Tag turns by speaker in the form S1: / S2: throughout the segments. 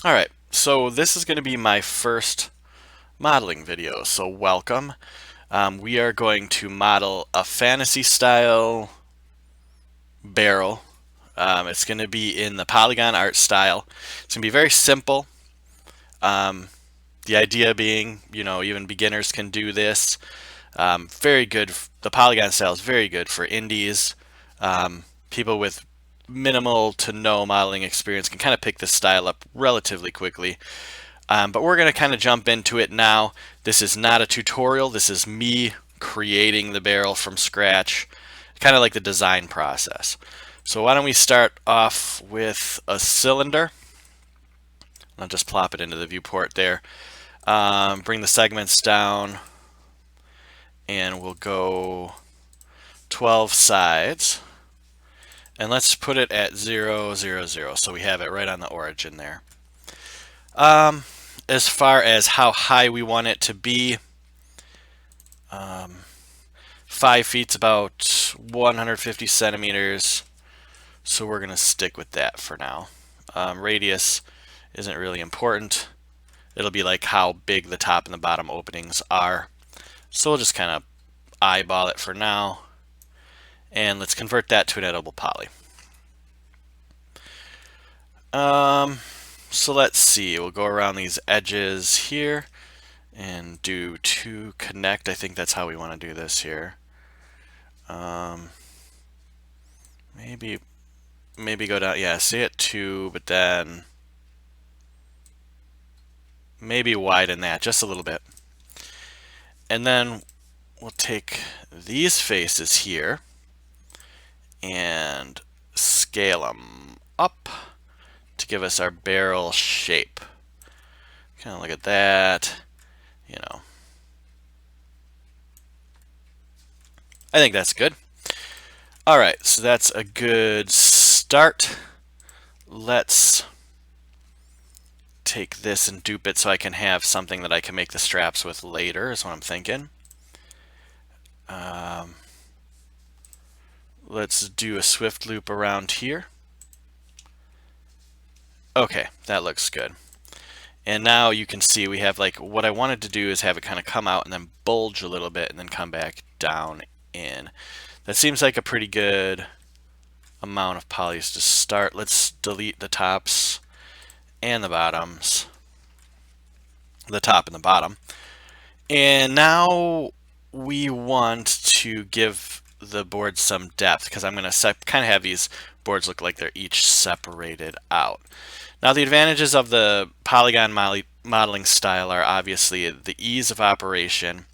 S1: Alright, so this is going to be my first modeling video, so welcome. We are going to model a fantasy style barrel. It's going to be in the polygon art style. It's going to be very simple. Um, the idea being, even beginners can do this. Very good. The polygon style is very good for indies. People with minimal to no modeling experience can kind of pick this style up relatively quickly. But we're going to kind of jump into it now. This is not a tutorial. This is me creating the barrel from scratch, kind of like the design process. So why don't we start off with a cylinder. I'll just plop it into the viewport there. Bring the segments down, and we'll go 12 sides. And let's put it at 0, 0, 0, so we have it right on the origin there. As far as how high we want it to be, 5 feet's about 150 centimeters, so we're going to stick with that for now. Radius isn't really important. It'll be like how big the top and the bottom openings are. So we'll just kind of eyeball it for now. And let's convert that to an editable poly. So let's see, we'll go around these edges here and do to connect. I think that's how we want to do this here. Maybe go down, yeah, say it 2, but then maybe widen that just a little bit. And then we'll take these faces here and scale them up to give us our barrel shape. Kind of look at that, I think that's good. All right, so that's a good start. Let's take this and dupe it so I can have something that I can make the straps with later, is what I'm thinking. Let's do a swift loop around here. Okay, that looks good. And now you can see we have, like, what I wanted to do is have it kind of come out and then bulge a little bit and then come back down in. That seems like a pretty good amount of polys to start. Let's delete the tops and the bottoms. The top and the bottom. And now we want to give the board some depth, because I'm going to kind of have these boards look like they're each separated out. Now the advantages of the polygon modeling style are obviously the ease of operation,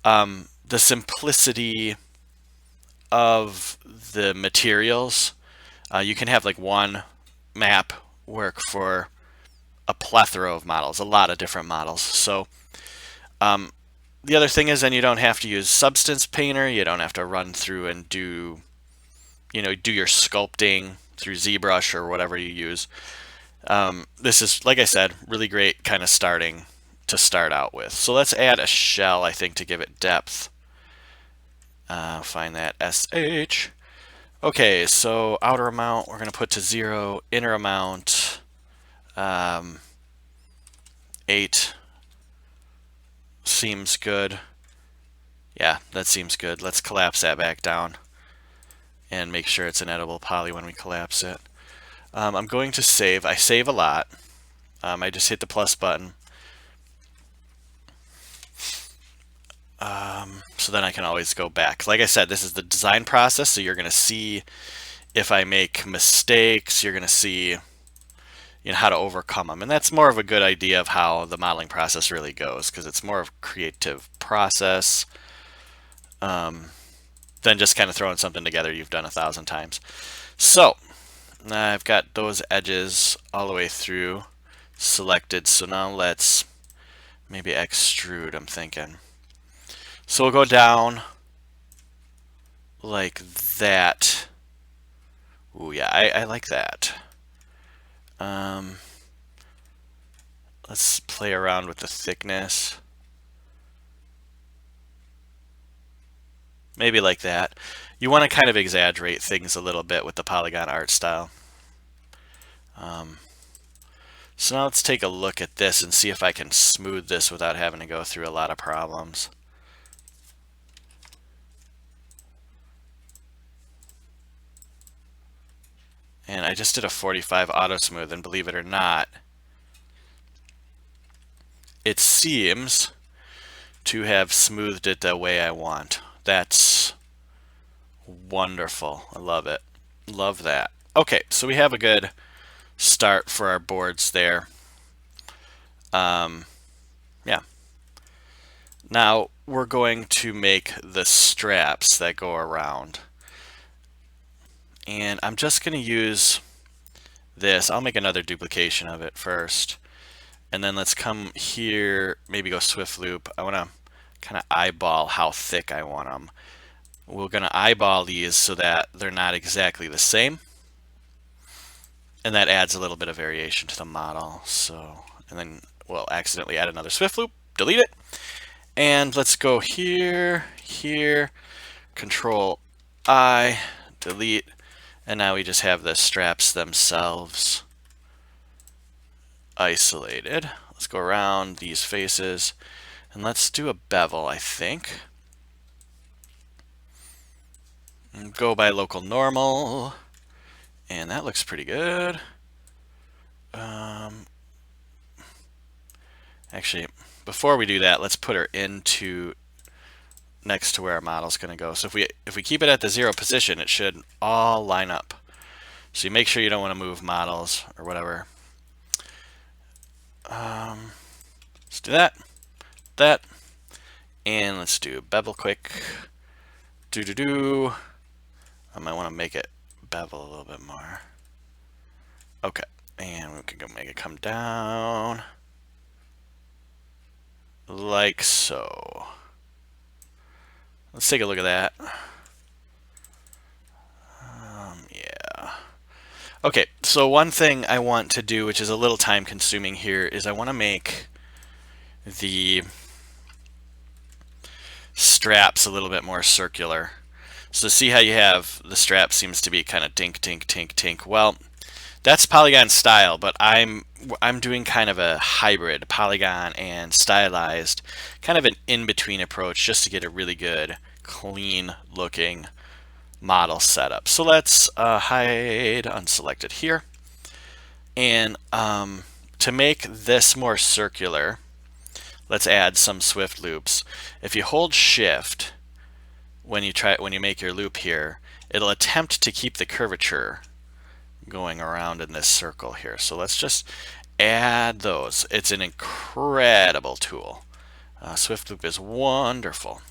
S1: the simplicity of the materials. You can have like one map work for a plethora of models, a lot of different models. So the other thing is then you don't have to use Substance Painter. You don't have to run through and do your sculpting through ZBrush or whatever you use. This is, like I said, really great kind of starting to start out with. So let's add a shell, I think, to give it depth. Find that SH. Okay, so outer amount we're going to put to 0, inner amount 8 seems good. Yeah, that seems good. Let's collapse that back down and make sure it's an editable poly when we collapse it. I'm going to save. I save a lot. I just hit the plus button. So then I can always go back. Like I said, this is the design process, so you're going to see if I make mistakes. You're going to see how to overcome them. And that's more of a good idea of how the modeling process really goes, because it's more of a creative process than just kind of throwing something together you've done 1,000 times. So I've got those edges all the way through selected. So now let's maybe extrude, I'm thinking. So we'll go down like that. Ooh, yeah, I like that. Let's play around with the thickness. Maybe like that. You want to kind of exaggerate things a little bit with the polygon art style. So now let's take a look at this and see if I can smooth this without having to go through a lot of problems. And I just did a 45 auto smooth, and believe it or not, it seems to have smoothed it the way I want. That's wonderful. I love it. Love that. Okay, so we have a good start for our boards there. Yeah. Now we're going to make the straps that go around. And I'm just going to use this. I'll make another duplication of it first. And then let's come here, maybe go swift loop. I want to kind of eyeball how thick I want them. We're going to eyeball these so that they're not exactly the same. And that adds a little bit of variation to the model. So, and then we'll accidentally add another swift loop, delete it. And let's go here, here, Control I, delete. And now we just have the straps themselves isolated. Let's go around these faces and let's do a bevel, I think. And go by local normal, and that looks pretty good. Actually, before we do that, let's put her into next to where our model's going to go. So if we keep it at the 0 position, it should all line up. So you make sure you don't want to move models or whatever. Let's do that, and let's do bevel quick. I might want to make it bevel a little bit more. Okay, and we can go make it come down like so. Let's take a look at that. Yeah. Okay, so one thing I want to do, which is a little time consuming here, is I want to make the straps a little bit more circular. So see how you have the strap seems to be kind of tink, tink, tink, tink. Well, that's polygon style, but I'm doing kind of a hybrid, polygon and stylized, kind of an in-between approach just to get a really good, clean looking model setup. So let's hide unselected here. And to make this more circular, let's add some swift loops. If you hold shift when you make your loop here, it'll attempt to keep the curvature going around in this circle here. So let's just add those. It's an incredible tool. Swift loop is wonderful.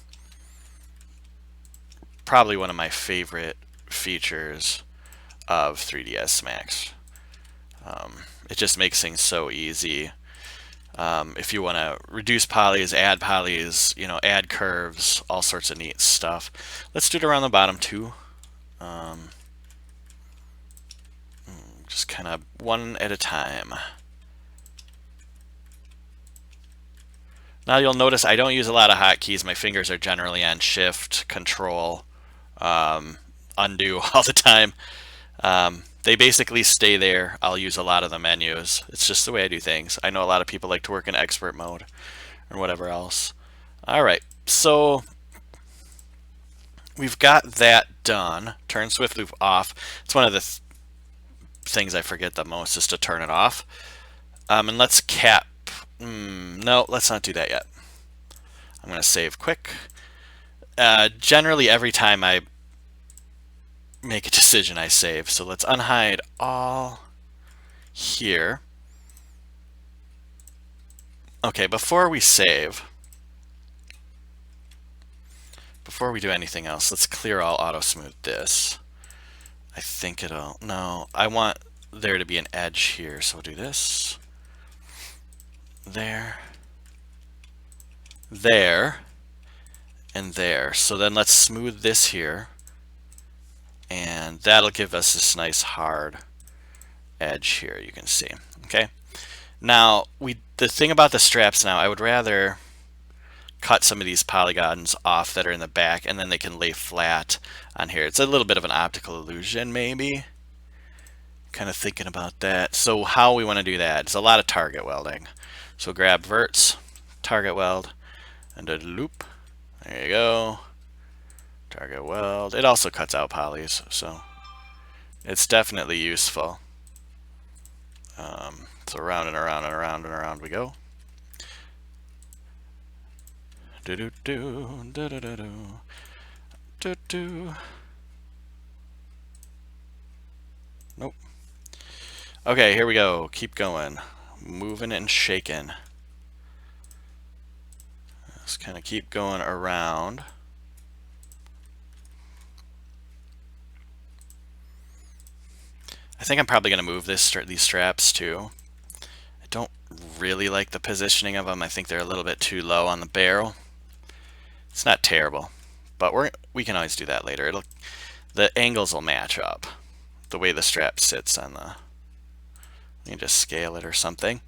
S1: Probably one of my favorite features of 3ds Max. It just makes things so easy. If you want to reduce polys, you know, add curves, all sorts of neat stuff. Let's do it around the bottom too. Just kind of one at a time. Now you'll notice I don't use a lot of hotkeys. My fingers are generally on shift, control, undo all the time. They basically stay there. I'll use a lot of the menus. It's just the way I do things. I know a lot of people like to work in expert mode or whatever else. All right, so we've got that done. Turn swift loop off. It's one of the things I forget the most is to turn it off. And let's cap. No, let's not do that yet. I'm going to save quick. Generally, every time I make a decision, I save. So let's unhide all here. Okay, before we save, before we do anything else, let's clear all auto smooth this. I think it'll, no, I want there to be an edge here. So we'll do this, there, there, and there. So then let's smooth this here. And that'll give us this nice hard edge here, you can see. Okay. Now, the thing about the straps now, I would rather cut some of these polygons off that are in the back, and then they can lay flat on here. It's a little bit of an optical illusion, maybe. kind of thinking about that. So how we want to do that, it's a lot of target welding. So grab verts, target weld, and a loop. There you go. Target weld. It also cuts out polys, so it's definitely useful. So around and around and around and around we go. Do do do do do do do do. Nope. Okay, here we go. Keep going. Moving and shaking. Just kind of keep going around. I think I'm probably going to move these straps too. I don't really like the positioning of them. I think they're a little bit too low on the barrel. It's not terrible, but we can always do that later. The angles will match up. The way the strap sits on the... You can just scale it or something.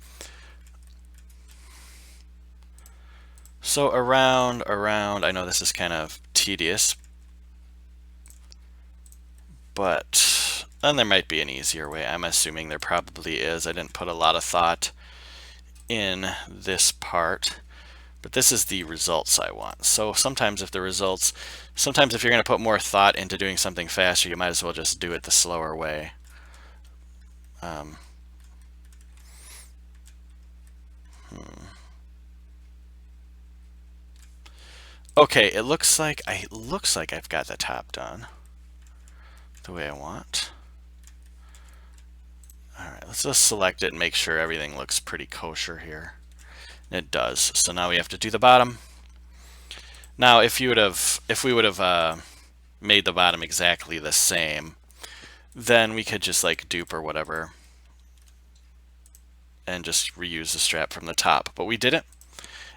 S1: So around, I know this is kind of tedious, but then there might be an easier way. I'm assuming there probably is. I didn't put a lot of thought in this part, but this is the results I want. So sometimes if you're going to put more thought into doing something faster, you might as well just do it the slower way. Okay, it looks like I've got the top done the way I want. Alright, let's just select it and make sure everything looks pretty kosher here. It does. So now we have to do the bottom. Now if we would have made the bottom exactly the same, then we could just like dupe or whatever and just reuse the strap from the top. But we didn't.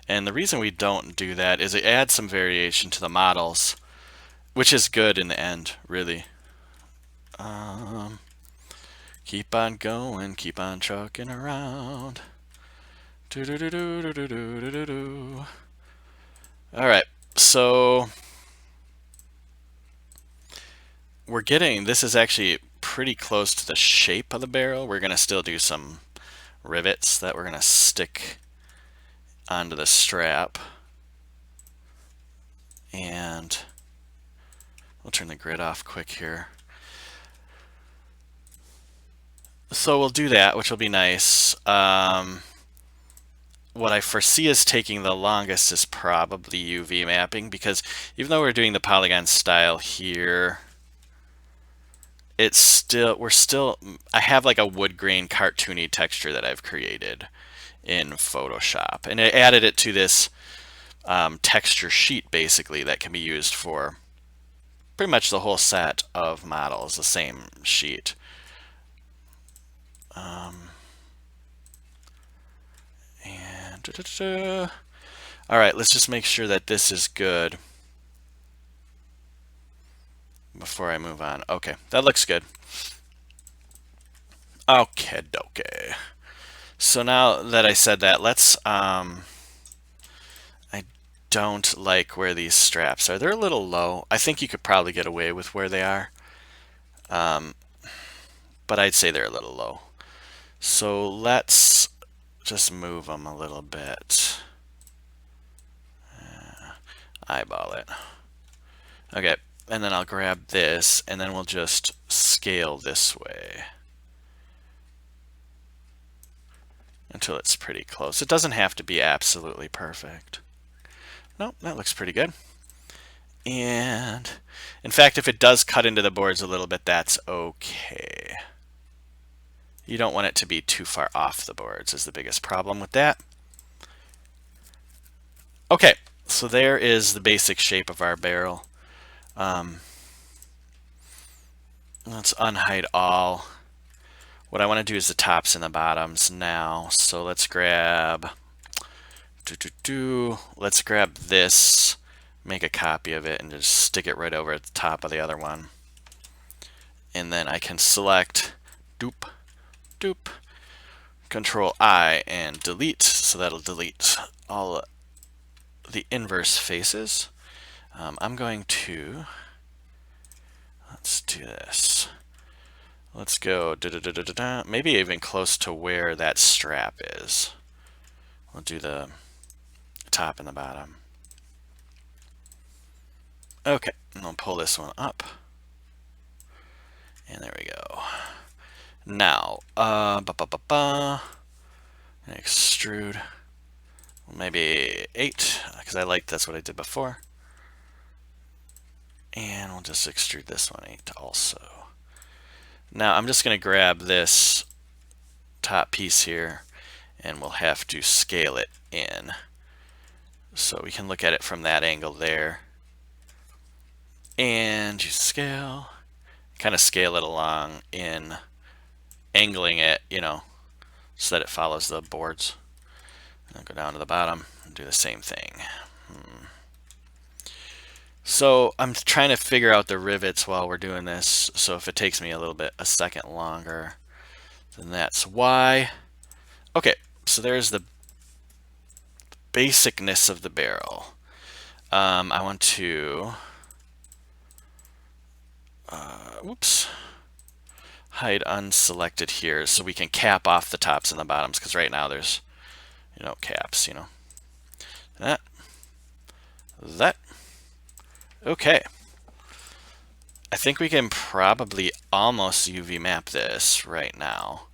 S1: And the reason we don't do that is it adds some variation to the models, which is good in the end, really. Keep on going, keep on trucking around. Do do do do do do do do do. All right, so this is actually pretty close to the shape of the barrel. We're gonna still do some rivets that we're gonna stick onto the strap, and we'll turn the grid off quick here. So we'll do that, which will be nice. What I foresee is taking the longest is probably UV mapping, because even though we're doing the polygon style here, I have like a wood grain cartoony texture that I've created in Photoshop, and I added it to this texture sheet basically that can be used for pretty much the whole set of models, the same sheet. All right, let's just make sure that this is good before I move on. Okay, that looks good. Okay, dokie. So now that I said that, I don't like where these straps are. They're a little low. I think you could probably get away with where they are. But I'd say they're a little low. So let's just move them a little bit. Eyeball it. Okay, and then I'll grab this, and then we'll just scale this way until it's pretty close. It doesn't have to be absolutely perfect. Nope, that looks pretty good. And in fact, if it does cut into the boards a little bit, that's okay. You don't want it to be too far off the boards is the biggest problem with that. Okay, so there is the basic shape of our barrel. Let's unhide all. What I want to do is the tops and the bottoms now. So let's grab let's grab this, make a copy of it, and just stick it right over at the top of the other one. And then I can select dupe, Control I and delete, so that'll delete all the inverse faces. I'm going to, let's do this. Let's go maybe even close to where that strap is. We'll do the top and the bottom. Okay, and I'll pull this one up. And there we go. Now, extrude. Maybe 8, because I like that's what I did before. And we'll just extrude this one 8 also. Now I'm just going to grab this top piece here, and we'll have to scale it in. So we can look at it from that angle there. And you scale, kind of scale it along in angling it, you know, so that it follows the boards. And go down to the bottom and do the same thing. So I'm trying to figure out the rivets while we're doing this. So if it takes me a second longer, then that's why. Okay, so there's the basicness of the barrel. I want to, hide unselected here so we can cap off the tops and the bottoms, because right now there's, you know, caps, you know. That. Okay. I think we can probably almost UV map this right now.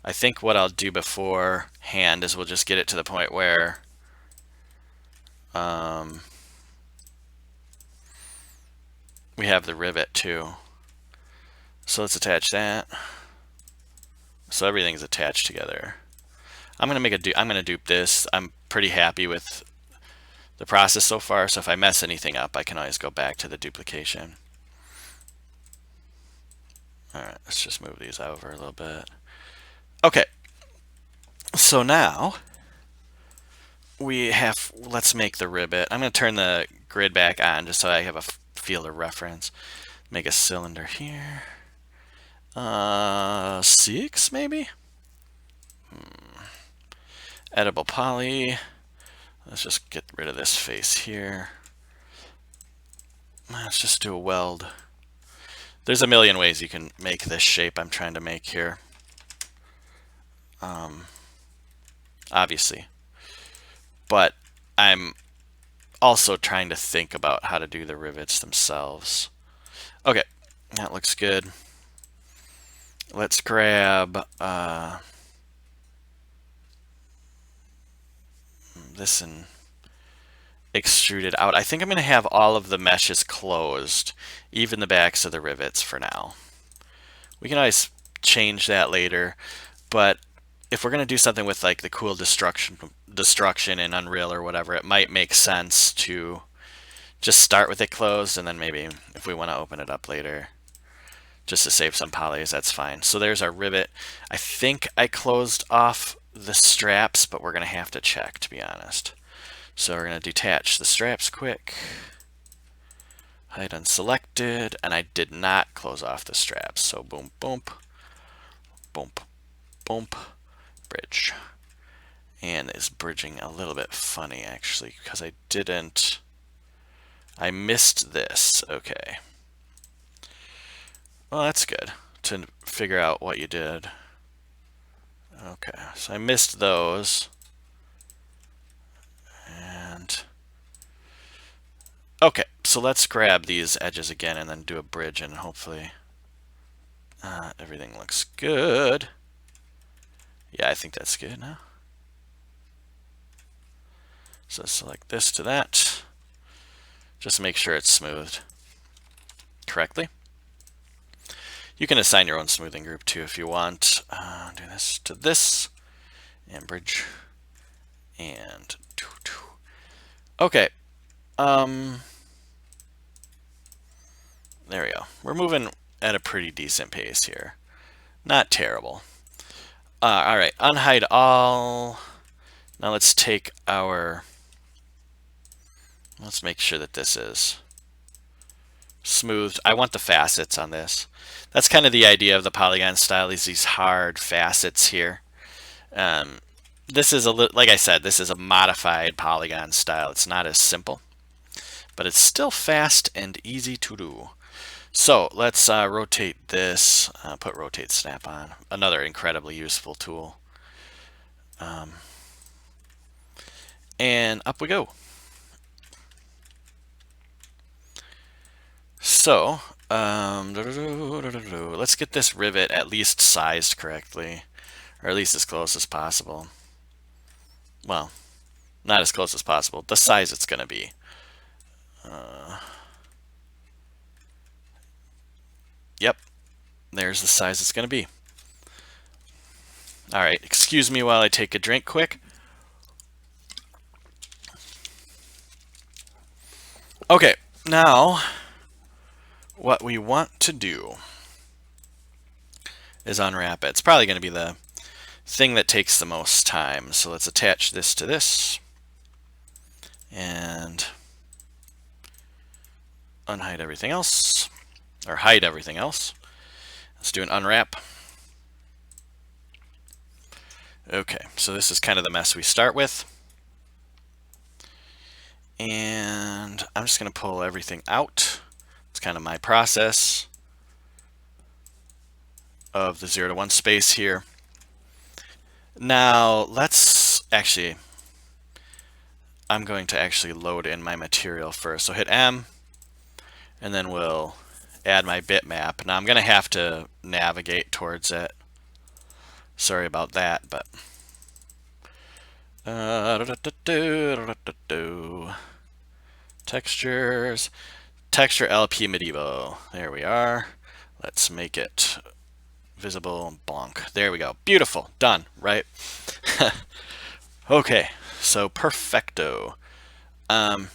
S1: I think what I'll do beforehand is we'll just get it to the point where we have the rivet too. So let's attach that. So everything's attached together. I'm gonna dupe this. I'm pretty happy with the process so far, so if I mess anything up, I can always go back to the duplication. Alright, let's just move these over a little bit. Okay, so now let's make the rivet. I'm going to turn the grid back on just so I have a field of reference. Make a cylinder here. 6 maybe? Editable poly. Let's just get rid of this face here. Let's just do a weld. There's a million ways you can make this shape I'm trying to make here. Obviously. But I'm also trying to think about how to do the rivets themselves. Okay, that looks good. Let's grab this and extrude it out. I think I'm going to have all of the meshes closed, even the backs of the rivets for now. We can always change that later, but if we're going to do something with like the cool destruction in Unreal or whatever, it might make sense to just start with it closed, and then maybe if we want to open it up later just to save some polys, that's fine. So there's our rivet. I think I closed off the straps, but we're going to have to check, to be honest. So we're going to detach the straps quick. Hide unselected, and I did not close off the straps. So boom, boom, boom, boom, bridge. And it's bridging a little bit funny, actually, because I missed this. Okay. Well, that's good to figure out what you did. Okay, so I missed those. And okay, so let's grab these edges again and then do a bridge, and hopefully everything looks good. Yeah, I think that's good now. So select this to that. Just make sure it's smoothed correctly. You can assign your own smoothing group too if you want. Do this to this, and bridge, and okay. There we go. We're moving at a pretty decent pace here. Not terrible. All right, unhide all. Now let's take our. Let's make sure that this is smoothed. I want the facets on this. That's kind of the idea of the polygon style, is these hard facets here. This is like I said, this is a modified polygon style. It's not as simple, but it's still fast and easy to do. So let's rotate this, put rotate snap on, another incredibly useful tool. And up we go. So let's get this rivet at least sized correctly, or at least as close as possible. Well, not as close as possible, the size it's going to be. Yep, there's the size it's going to be. All right, excuse me while I take a drink quick. Okay, now what we want to do is unwrap it. It's probably going to be the thing that takes the most time. So let's attach this to this and unhide everything else, or hide everything else. Let's do an unwrap. Okay, so this is kind of the mess we start with. And I'm just going to pull everything out. It's kind of my process of the 0 to 1 space here. Now let's actually, I'm going to actually load in my material first. So hit M, and then we'll add my bitmap. Now I'm going to have to navigate towards it. Sorry about that, but textures, texture LP medieval. There we are. Let's make it visible. Bonk. There we go. Beautiful. Done. Right? Okay. So perfecto. Yeah.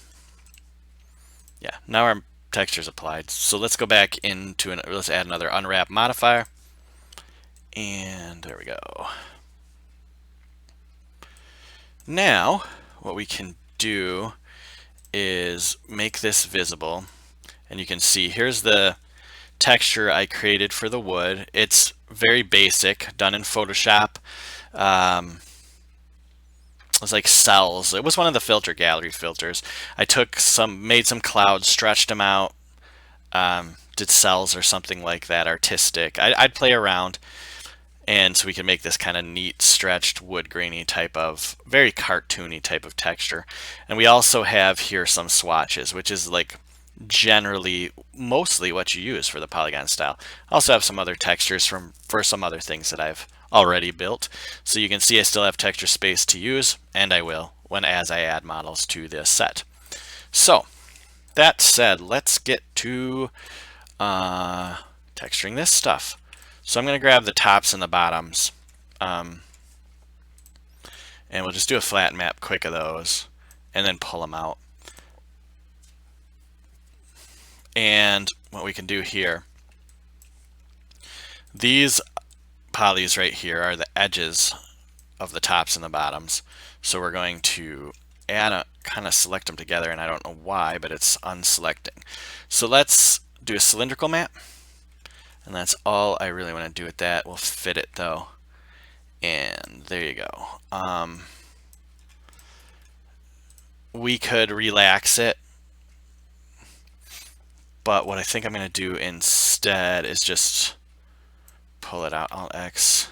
S1: Now our texture's applied. So let's go back into let's add another unwrap modifier. And there we go. Now, what we can do is make this visible. And you can see here's the texture I created for the wood. It's very basic, done in Photoshop. It was like cells. It was one of the filter gallery filters. I took made some clouds, stretched them out, did cells or something like that, artistic. I'd play around. And so we can make this kind of neat, stretched, wood grainy type of, very cartoony type of texture. And we also have here some swatches, which is like generally mostly what you use for the polygon style. I also have some other textures for some other things that I've already built. So you can see I still have texture space to use, and I will as I add models to this set. So that said, let's get to texturing this stuff. So I'm going to grab the tops and the bottoms, and we'll just do a flat map quick of those, and then pull them out. And what we can do here, these polys right here are the edges of the tops and the bottoms. So we're going to kind of select them together, and I don't know why, but it's unselecting. So let's do a cylindrical map. And that's all I really want to do with that. We'll fit it though. And there you go. We could relax it. But what I think I'm going to do instead is just pull it out, Alt X.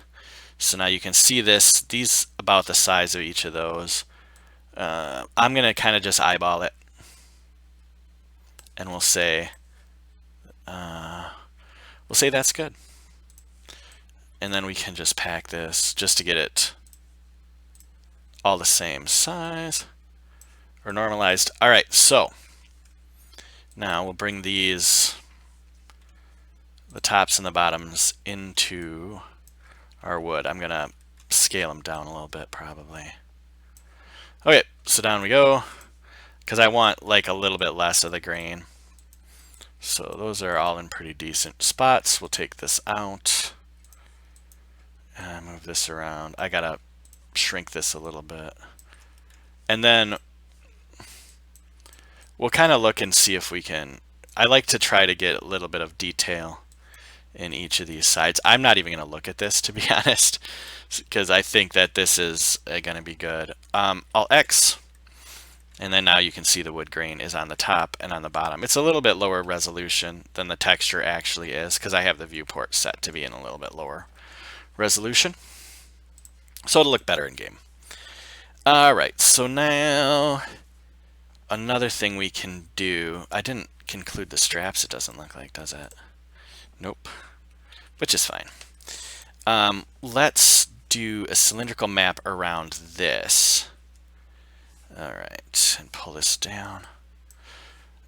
S1: So now you can see these about the size of each of those. I'm going to kind of just eyeball it. And we'll say that's good. And then we can just pack this just to get it all the same size or normalized. All right, so now we'll bring the tops and the bottoms into our wood. I'm going to scale them down a little bit probably. Okay, so down we go, because I want like a little bit less of the grain. So those are all in pretty decent spots. We'll take this out and move this around. I gotta shrink this a little bit. And then we'll kind of look and see if we can, I like to try to get a little bit of detail in each of these sides. I'm not even going to look at this, to be honest, because I think that this is going to be good. Alt X, And then now you can see the wood grain is on the top and on the bottom. It's a little bit lower resolution than the texture actually is because I have the viewport set to be in a little bit lower resolution. So it'll look better in game. All right, so now another thing we can do, I didn't include the straps, it doesn't look like, does it? Nope, which is fine. Let's do a cylindrical map around this. All right, and pull this down.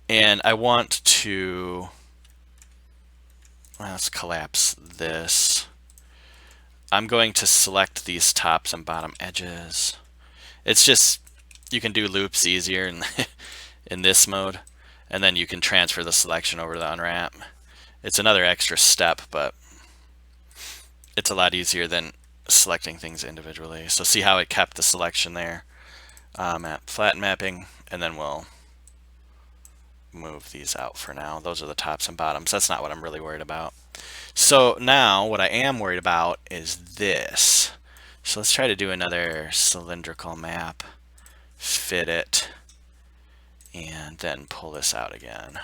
S1: And I want to, well, let's collapse this. I'm going to select these tops and bottom edges. It's just, you can do loops easier in this mode, and then you can transfer the selection over to the unwrap. It's another extra step, but it's a lot easier than selecting things individually. So see how it kept the selection there. At flat mapping, and then we'll move these out for now. Those are the tops and bottoms. That's not what I'm really worried about. So now what I am worried about is this. So let's try to do another cylindrical map, fit it, and then pull this out again.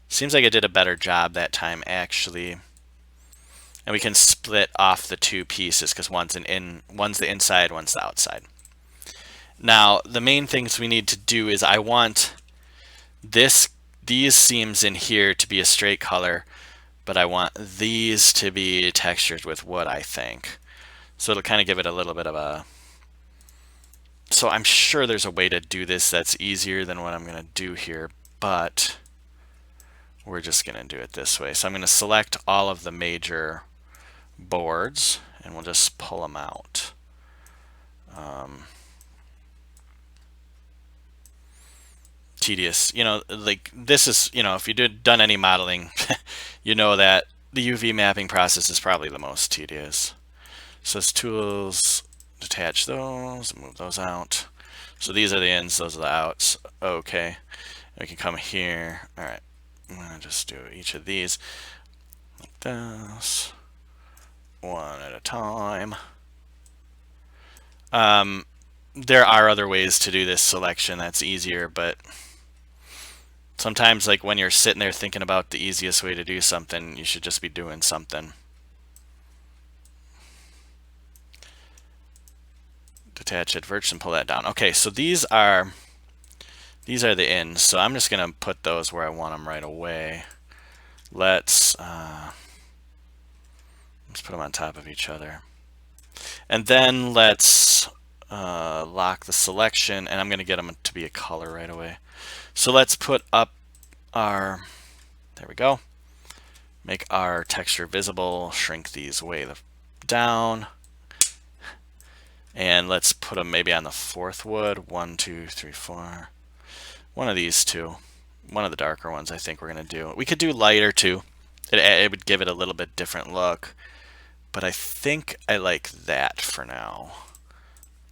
S1: Seems like I did a better job that time actually. And we can split off the two pieces because one's the inside, one's the outside. Now the main things we need to do is I want these seams in here to be a straight color, but I want these to be textured with wood, I think. So it'll kind of give it a little bit of a, so I'm sure there's a way to do this that's easier than what I'm going to do here, but we're just going to do it this way. So I'm going to select all of the major boards and we'll just pull them out. Tedious, you know, like this is, you know, if you done any modeling, you know that the UV mapping process is probably the most tedious. So it's tools, detach those, move those out. So these are the ins, those are the outs. Okay, we can come here. All right, I'm gonna just do each of these like this, one at a time. There are other ways to do this selection that's easier, but sometimes, like when you're sitting there thinking about the easiest way to do something, you should just be doing something. Detach adverts and pull that down. Okay, so these are the ends. So I'm just gonna put those where I want them right away. Let's put them on top of each other, and then let's lock the selection, and I'm gonna get them to be a color right away. So let's put up our, there we go, make our texture visible, shrink these way down, and let's put them maybe on the fourth wood. 1, 2, 3, 4. One of these two, one of the darker ones I think we're going to do. We could do lighter too. It would give it a little bit different look, but I think I like that for now.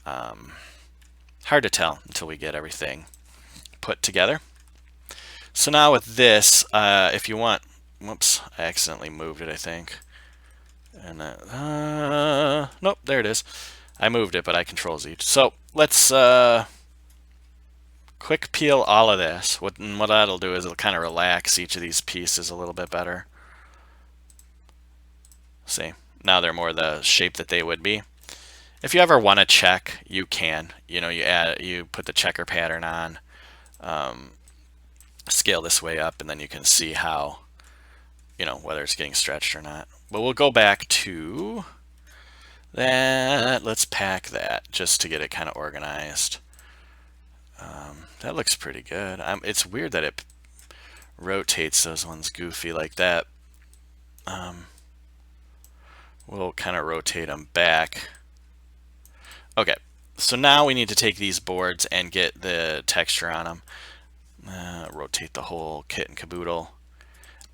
S1: Hard to tell until we get everything put together. So now with this, if you want, whoops, I accidentally moved it, I think. And nope, there it is. I moved it, but I control Z. So let's quick peel all of this. What that'll do is it'll kind of relax each of these pieces a little bit better. See, now they're more the shape that they would be. If you ever want to check, you can. You know, you put the checker pattern on, scale this way up, and then you can see how, you know, whether it's getting stretched or not. But we'll go back to that. Let's pack that just to get it kind of organized. That looks pretty good. It's weird that it rotates those ones goofy like that. We'll kind of rotate them back. Okay, so now we need to take these boards and get the texture on them. Rotate the whole kit and caboodle.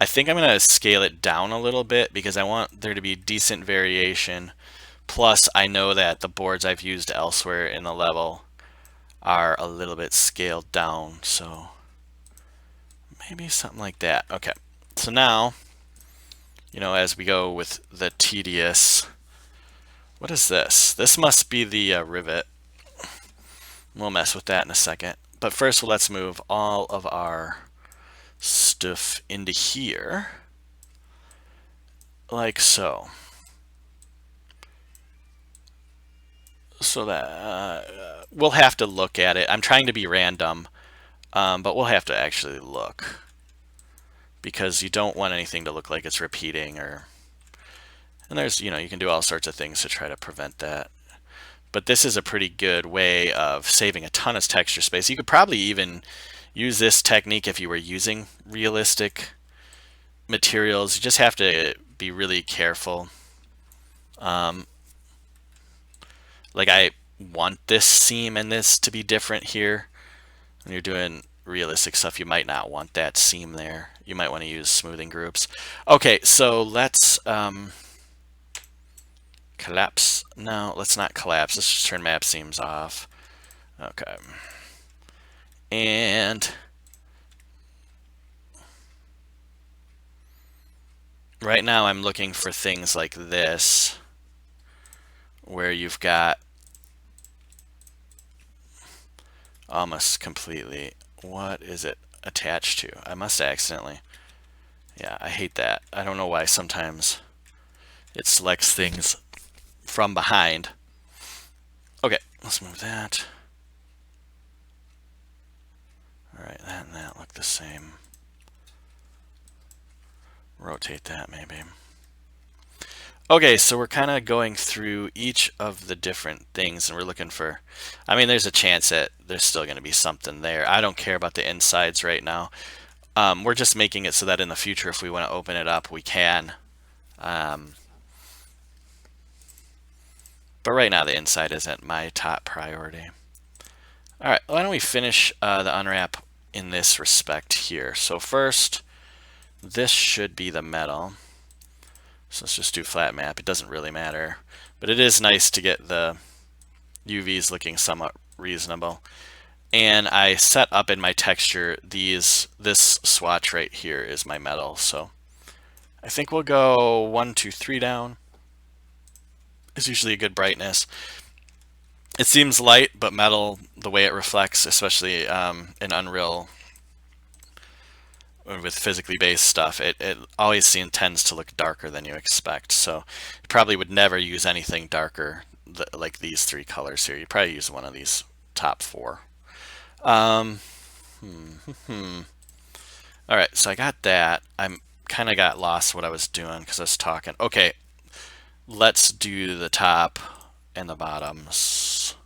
S1: I think I'm going to scale it down a little bit because I want there to be decent variation. Plus, I know that the boards I've used elsewhere in the level are a little bit scaled down, so maybe something like that. Okay, so now, you know, as we go with the tedious, what is this? This must be the rivet. We'll mess with that in a second. But first, let's move all of our stuff into here, like so. So that we'll have to look at it. I'm trying to be random, but we'll have to actually look, because you don't want anything to look like it's repeating, or, and there's, you can do all sorts of things to try to prevent that. But this is a pretty good way of saving a ton of texture space. You could probably even use this technique if you were using realistic materials. You just have to be really careful. Like, I want this seam and this to be different here. When you're doing realistic stuff, you might not want that seam there. You might want to use smoothing groups. Okay, so let's collapse. No, let's not collapse. Let's just turn map seams off. Okay. And right now I'm looking for things like this, where you've got almost completely, what is it attached to? I must accidentally, yeah, I hate that. I don't know why sometimes it selects things from behind. Okay, let's move that. All right, that and that look the same. Rotate that maybe. Okay, so we're kind of going through each of the different things, and we're looking for, I mean, there's a chance that there's still going to be something there. I don't care about the insides right now. We're just making it so that in the future, if we want to open it up, we can. But right now, the inside isn't my top priority. All right, why don't we finish the unwrap in this respect here. So first, this should be the metal. So let's just do flat map. It doesn't really matter, but it is nice to get the UVs looking somewhat reasonable. And I set up in my texture this swatch right here is my metal. So I think we'll go 1, 2, 3 down. It's usually a good brightness. It seems light, but metal, the way it reflects, especially in Unreal with physically based stuff, it always tends to look darker than you expect. So you probably would never use anything darker like these 3 colors here. You'd probably use one of these top 4. All right, so I got that. I'm kind of got lost what I was doing because I was talking. Okay, let's do the top and the bottoms.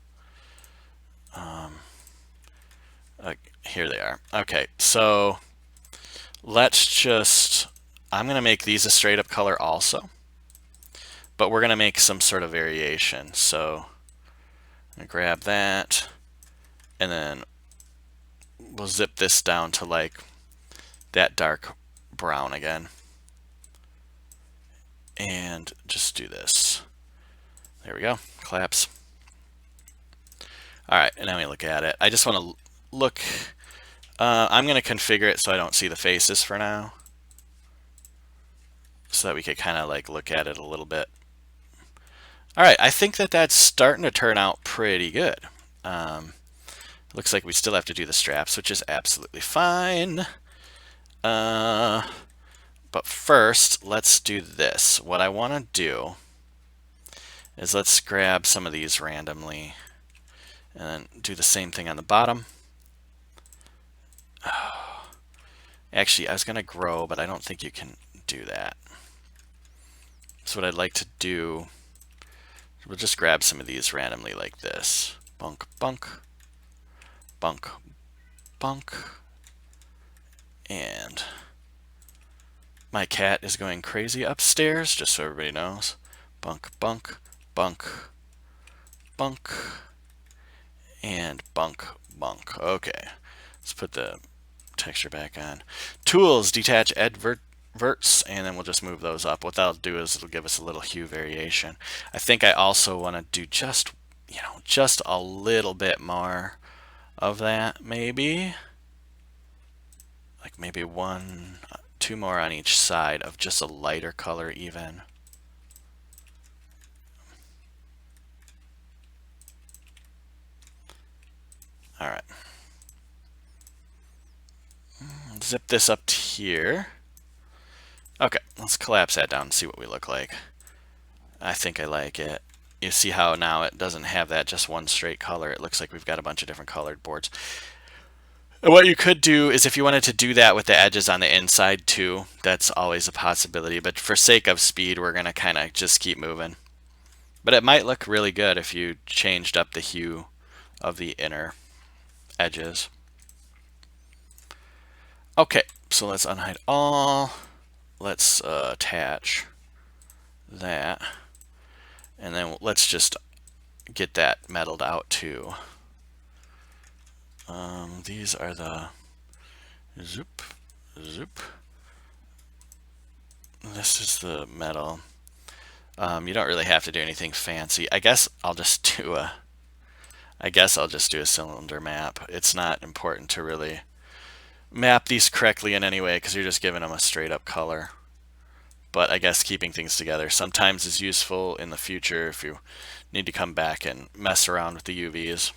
S1: Here they are. Okay, so let's just, I'm going to make these a straight up color also, but we're going to make some sort of variation. So I'm going to grab that, and then we'll zip this down to like that dark brown again, and just do this. There we go, collapse. All right, and now we look at it. I just want to look, I'm going to configure it so I don't see the faces for now, so that we could kind of like look at it a little bit. All right, I think that that's starting to turn out pretty good. Looks like we still have to do the straps, which is absolutely fine. But first, let's do this. What I want to do is let's grab some of these randomly and then do the same thing on the bottom. Actually, I was going to grow, but I don't think you can do that. So what I'd like to do, we'll just grab some of these randomly like this. Bunk, bunk, bunk, bunk. And my cat is going crazy upstairs, just so everybody knows. Bunk, bunk, bunk, bunk, and bunk, bunk. Okay, let's put the texture back on. Tools, detach adverts, and then we'll just move those up. What that'll do is it'll give us a little hue variation. I think I also want to do just a little bit more of that, maybe. Like maybe 1, 2 more on each side of just a lighter color even. All right. zip this up to here. Okay, let's collapse that down and see what we look like. I think I like it. You see how now it doesn't have that just one straight color. It looks like we've got a bunch of different colored boards. And what you could do is if you wanted to do that with the edges on the inside too, that's always a possibility. But for sake of speed, we're going to kind of just keep moving. But it might look really good if you changed up the hue of the inner edges. Okay, so let's unhide all. Let's attach that. And then let's just get that metaled out too. These are the zoop, zoop. This is the metal. You don't really have to do anything fancy. I guess I'll just do a cylinder map. It's not important to really map these correctly in any way because you're just giving them a straight up color. But I guess keeping things together sometimes is useful in the future if you need to come back and mess around with the UVs.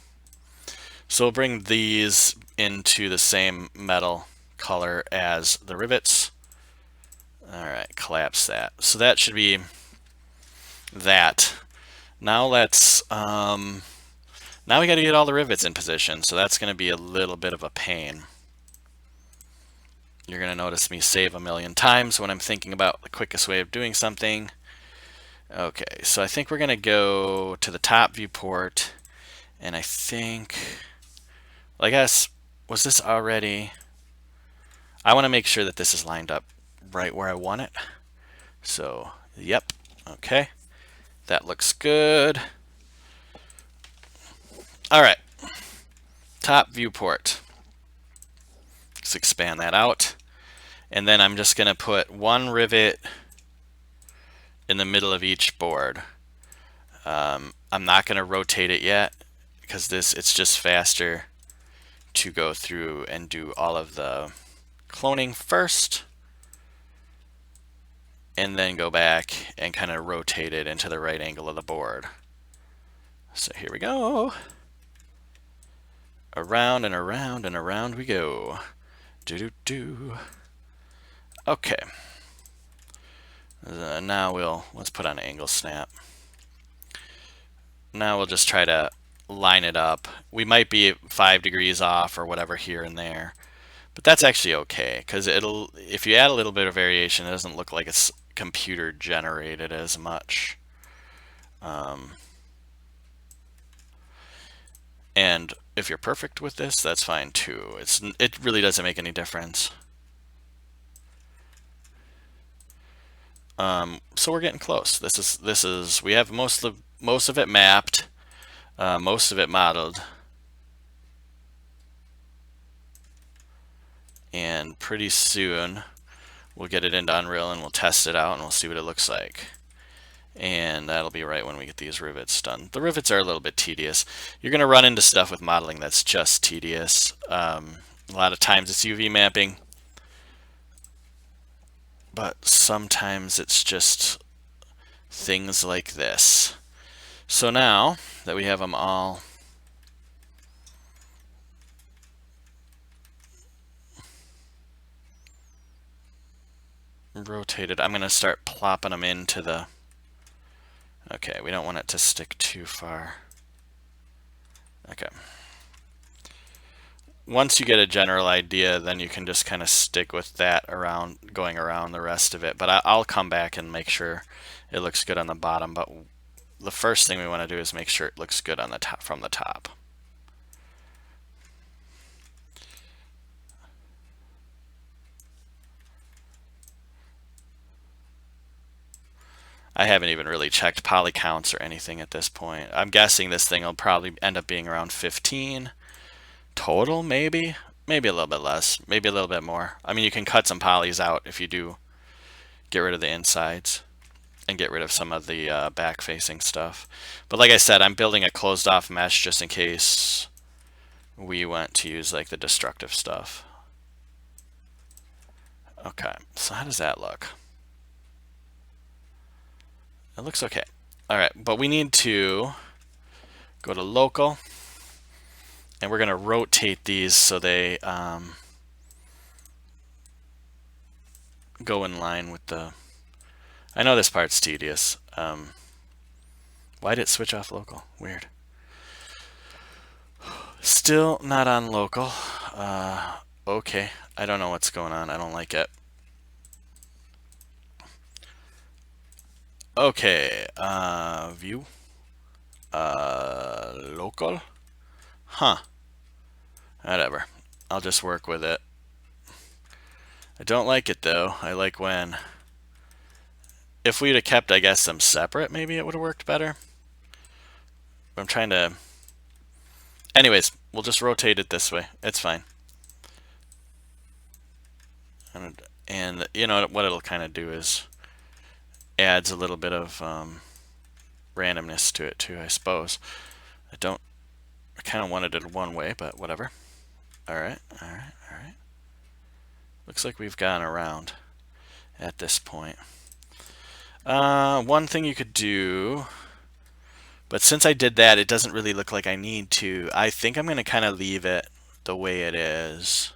S1: So we'll bring these into the same metal color as the rivets. Alright, collapse that. So that should be that. Now let's, now we got to get all the rivets in position, so that's going to be a little bit of a pain. You're going to notice me save a million times when I'm thinking about the quickest way of doing something. Okay, so I think we're going to go to the top viewport, and I think, well, I guess, was this already? I want to make sure that this is lined up right where I want it. So, yep, okay. That looks good. All right, top viewport. Let's expand that out. And then I'm just going to put one rivet in the middle of each board. I'm not going to rotate it yet because it's just faster to go through and do all of the cloning first and then go back and kind of rotate it into the right angle of the board. So here we go. Around and around and around we go. Do-do-do. Okay. Now let's put on an angle snap. Now we'll just try to line it up. We might be 5 degrees off or whatever here and there, but that's actually okay because if you add a little bit of variation, it doesn't look like it's computer generated as much. And if you're perfect with this, that's fine too. It really doesn't make any difference. So we're getting close. This is we have most of it mapped, most of it modeled, and pretty soon we'll get it into Unreal and we'll test it out and we'll see what it looks like. And that'll be right when we get these rivets done. The rivets are a little bit tedious. You're going to run into stuff with modeling that's just tedious. A lot of times it's UV mapping, but sometimes it's just things like this. So now that we have them all rotated, I'm going to start plopping them into the... Okay, we don't want it to stick too far. Okay. Once you get a general idea, then you can just kind of stick with that around, going around the rest of it. But I'll come back and make sure it looks good on the bottom. But the first thing we want to do is make sure it looks good on the top, from the top. I haven't even really checked poly counts or anything at this point. I'm guessing this thing will probably end up being around 15 total, maybe a little bit less, maybe a little bit more. I mean, you can cut some polys out if you do get rid of the insides and get rid of some of the back facing stuff. But like I said, I'm building a closed off mesh just in case we want to use like the destructive stuff. Okay, so how does that look? It looks okay. All right, but we need to go to local, and we're going to rotate these so they go in line with the... I know this part's tedious. Why did it switch off local? Weird. Still not on local. Okay. I don't know what's going on. I don't like it. Okay. View. Local. Huh. Whatever. I'll just work with it. I don't like it though. I like when... If we'd have kept, I guess, them separate, maybe it would have worked better. But I'm trying to... Anyways, we'll just rotate it this way. It's fine. And you know what it'll kind of do is adds a little bit of randomness to it too, I suppose. I kind of wanted it one way, but whatever. All right. Looks like we've gone around at this point. One thing you could do, but since I did that, it doesn't really look like I need to. I think I'm going to kind of leave it the way it is.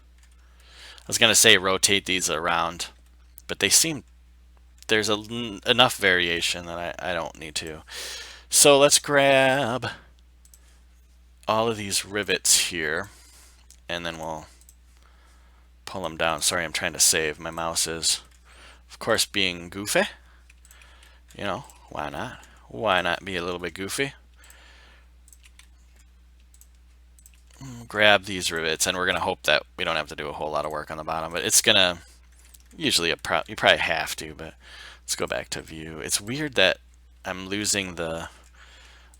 S1: I was going to say rotate these around, but they seem... There's enough variation that I don't need to. So let's grab all of these rivets here, and then we'll pull them down. Sorry, I'm trying to save. My mouse is, of course, being goofy. You know, why not? Why not be a little bit goofy? Grab these rivets, and we're going to hope that we don't have to do a whole lot of work on the bottom, but it's going to, usually you probably have to, but let's go back to view. It's weird that I'm losing the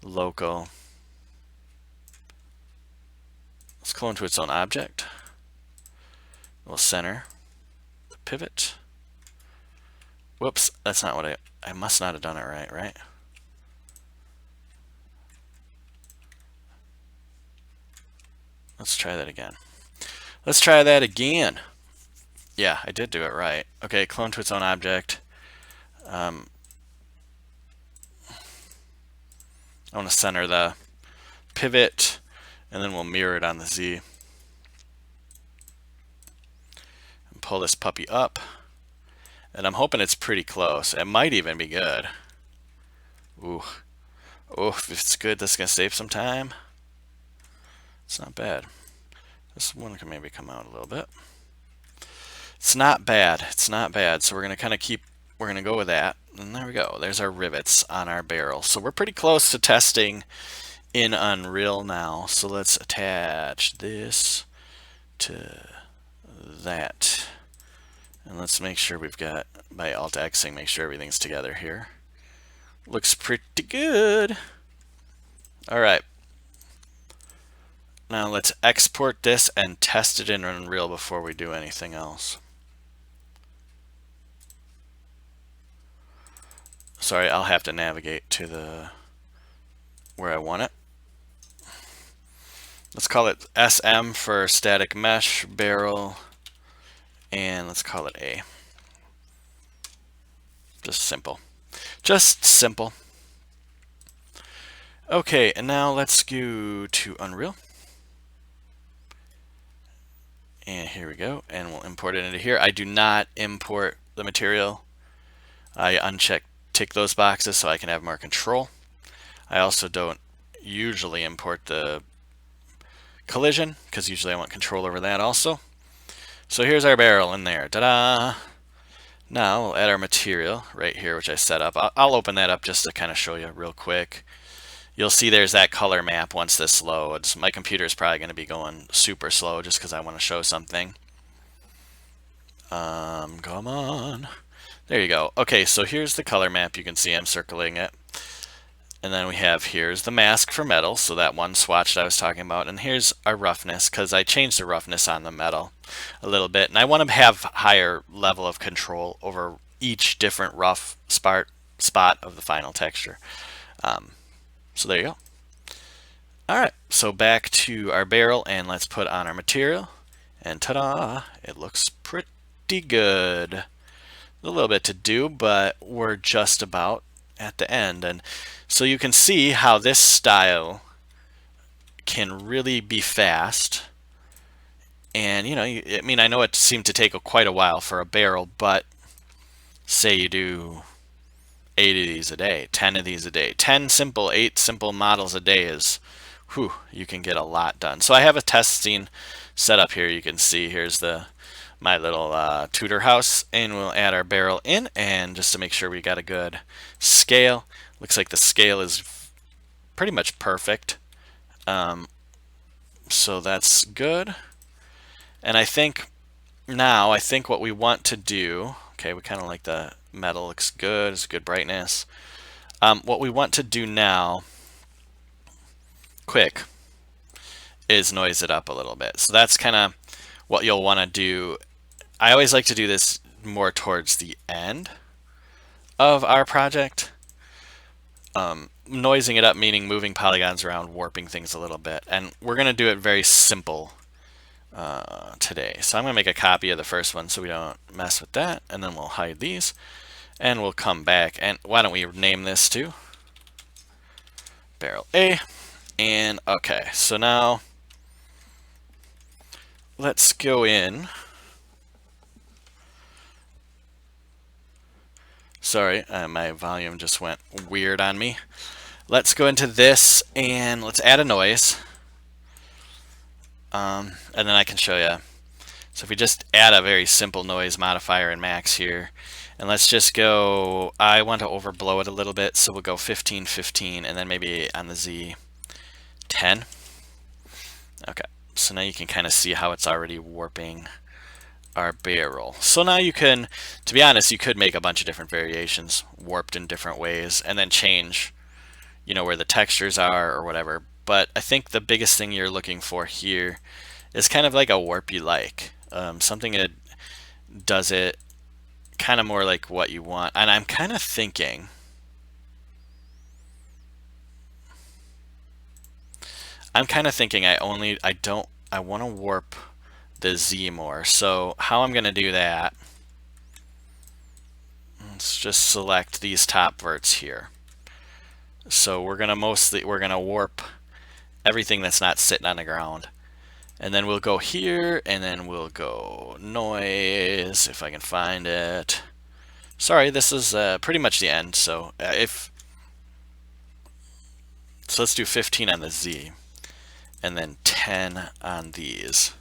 S1: local. Let's clone to its own object. We'll center, pivot. Whoops, that's not what I must not have done it right? Let's try that again. Yeah, I did do it right. Okay, clone to its own object. I want to center the pivot, and then we'll mirror it on the Z. And pull this puppy up. And I'm hoping it's pretty close. It might even be good. Ooh. Oh, if it's good, that's going to save some time. It's not bad. This one can maybe come out a little bit. It's not bad. So we're going to kind of we're going to go with that. And there we go. There's our rivets on our barrel. So we're pretty close to testing in Unreal now. So let's attach this to that. And let's make sure we've got, by Alt-Xing, make sure everything's together here. Looks pretty good. All right. Now let's export this and test it in Unreal before we do anything else. Sorry, I'll have to navigate to where I want it. Let's call it SM for static mesh barrel, and let's call it A. Just simple. Okay, and now let's go to Unreal. And here we go, and we'll import it into here. I do not import the material. I tick those boxes so I can have more control. I also don't usually import the collision because usually I want control over that also. So here's our barrel in there. Ta-da! Now we'll add our material right here, which I set up. I'll open that up just to kind of show you real quick. You'll see there's that color map once this loads. My computer is probably going to be going super slow just because I want to show something. Come on. There you go. Okay, so here's the color map. You can see I'm circling it. And then we have here's the mask for metal, so that one swatch that I was talking about. And here's our roughness, because I changed the roughness on the metal a little bit. And I want to have higher level of control over each different rough spot of the final texture. So there you go. All right, so back to our barrel, and let's put on our material. And ta-da, it looks pretty good. A little bit to do, but we're just about at the end. And so you can see how this style can really be fast. And, you know, I mean, I know it seemed to take quite a while for a barrel, but say you do 8 of these a day, 10 of these a day, 8 simple models a day is, whew, you can get a lot done. So I have a test scene set up here. You can see here's my little tutor house, and we'll add our barrel in, and just to make sure we got a good scale. Looks like the scale is pretty much perfect. So that's good. And I think what we want to do, okay, we kind of like the metal, looks good, it's good brightness. What we want to do now, quick, is noise it up a little bit. So that's kind of what you'll want to do. I always like to do this more towards the end of our project. Noising it up meaning moving polygons around, warping things a little bit. And we're going to do it very simple today. So I'm going to make a copy of the first one so we don't mess with that. And then we'll hide these. And we'll come back. And why don't we name this to barrel A. And okay, so now let's go in. Sorry, my volume just went weird on me. Let's go into this and let's add a noise. And then I can show you. So if we just add a very simple noise modifier in max here, and let's just go, I want to overblow it a little bit, so we'll go 15, 15, and then maybe on the Z, 10. Okay, so now you can kind of see how it's already warping our barrel. So now you can, to be honest, you could make a bunch of different variations, warped in different ways, and then change, you know, where the textures are or whatever. But I think the biggest thing you're looking for here is kind of like a warp you like. Something that does it kind of more like what you want. And I'm kind of thinking, I want to warp the Z more. So how I'm going to do that, let's just select these top verts here. So we're going to warp everything that's not sitting on the ground. And then we'll go here, and then we'll go noise, if I can find it. Sorry, this is pretty much the end. So so let's do 15 on the Z, and then 10 on these.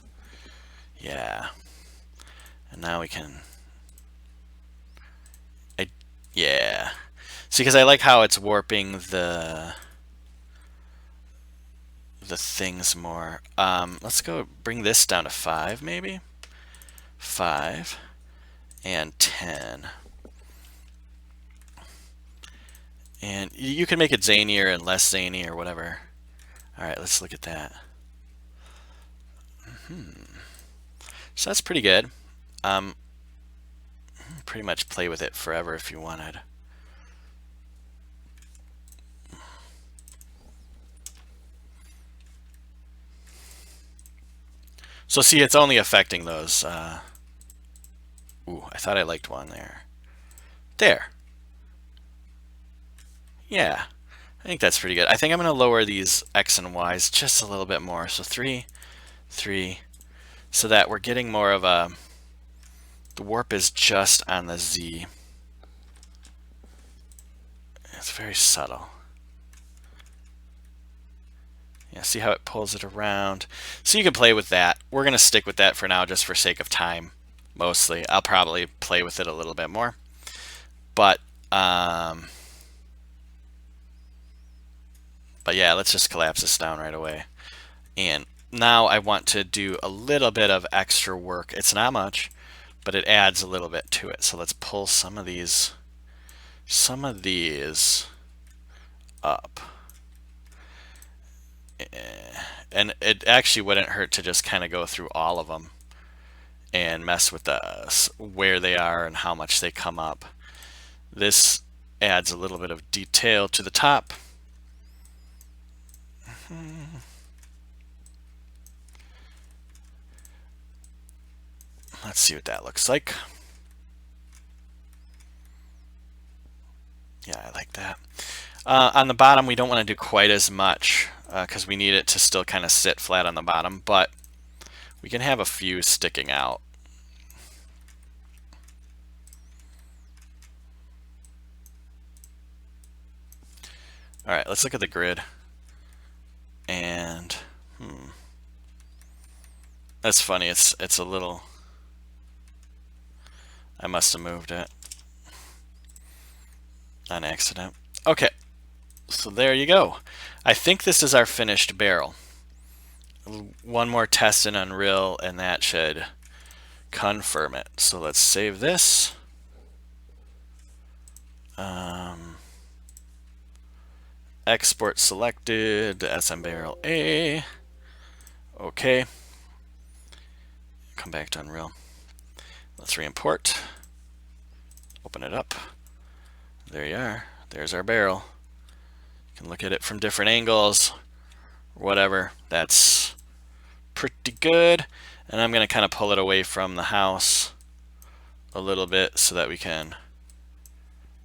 S1: Yeah. And now we can. Yeah. See, because I like how it's warping the things more. Let's go bring this down to 5 maybe. 5 and 10. And you can make it zanier and less zany or whatever. All right, let's look at that. So that's pretty good. Pretty much play with it forever if you wanted. So see, it's only affecting those. Ooh, I thought I liked one there. There. Yeah, I think that's pretty good. I think I'm going to lower these X and Y's just a little bit more. So 3, 3, so that we're getting more of a, the warp is just on the Z. It's very subtle. Yeah, see how it pulls it around? So you can play with that. We're going to stick with that for now just for sake of time, mostly. I'll probably play with it a little bit more. But yeah, let's just collapse this down right away. And now I want to do a little bit of extra work. It's not much, but it adds a little bit to it. So let's pull some of these up. And it actually wouldn't hurt to just kind of go through all of them and mess with where they are and how much they come up. This adds a little bit of detail to the top. Let's see what that looks like. Yeah, I like that. On the bottom, we don't want to do quite as much because we need it to still kind of sit flat on the bottom, but we can have a few sticking out. All right, let's look at the grid. And that's funny. It's a little. I must have moved it on accident. Okay, so there you go. I think this is our finished barrel. One more test in Unreal, and that should confirm it. So let's save this. Export selected, SM barrel A. Okay. Come back to Unreal. Let's re-import. Open it up. There you are. There's our barrel. You can look at it from different angles, whatever. That's pretty good. And I'm going to kind of pull it away from the house a little bit so that we can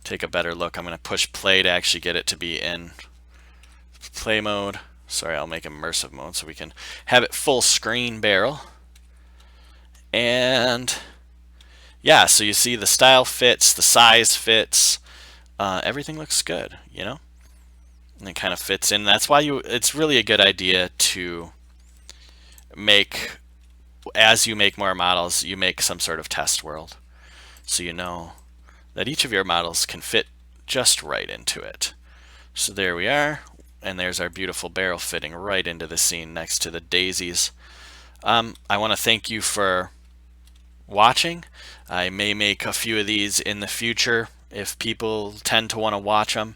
S1: take a better look. I'm going to push play to actually get it to be in play mode. Sorry, I'll make immersive mode so we can have it full screen barrel. And yeah, so you see the style fits, the size fits, everything looks good, you know? And it kind of fits in. That's why it's really a good idea to make, as you make more models, you make some sort of test world. So you know that each of your models can fit just right into it. So there we are, and there's our beautiful barrel fitting right into the scene next to the daisies. I want to thank you for watching. I may make a few of these in the future if people tend to want to watch them,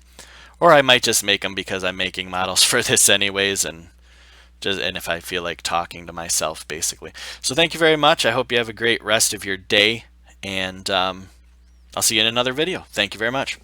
S1: or I might just make them because I'm making models for this anyways, and if I feel like talking to myself, basically. So thank you very much. I hope you have a great rest of your day, and I'll see you in another video. Thank you very much.